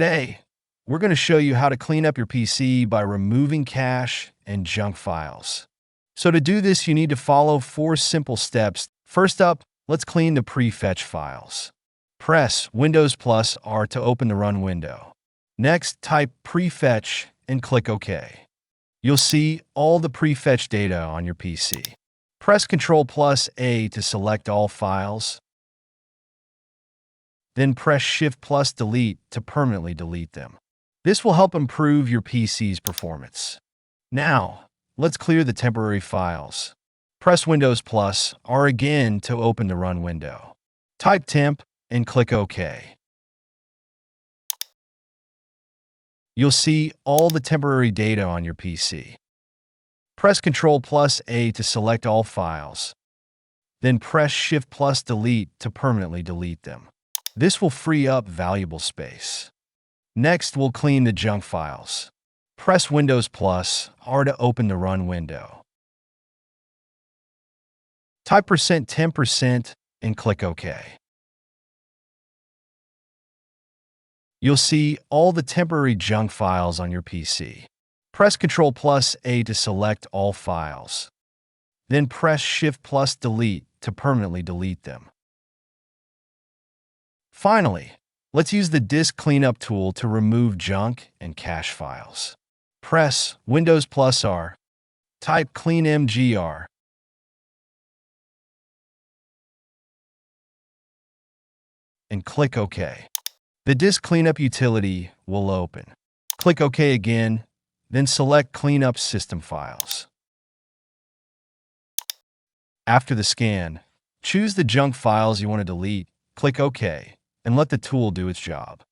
Today, we're going to show you how to clean up your PC by removing cache and junk files. So to do this, you need to follow 4 simple steps. First up, let's clean the prefetch files. Press Windows plus R to open the Run window. Next, type prefetch and click OK. You'll see all the prefetch data on your PC. Press Ctrl plus A to select all files. Then press Shift plus Delete to permanently delete them. This will help improve your PC's performance. Now, let's clear the temporary files. Press Windows plus R again to open the Run window. Type temp and click OK. You'll see all the temporary data on your PC. Press Ctrl plus A to select all files. Then press Shift plus Delete to permanently delete them. This will free up valuable space. Next, we'll clean the junk files. Press Windows plus R to open the Run window. Type %10% and click OK. You'll see all the temporary junk files on your PC. Press Ctrl plus A to select all files. Then press Shift plus Delete to permanently delete them. Finally, let's use the Disk Cleanup tool to remove junk and cache files. Press Windows plus R, type clean mgr, and click OK. The Disk Cleanup utility will open. Click OK again, then select Cleanup System Files. After the scan, choose the junk files you want to delete, click OK, and let the tool do its job.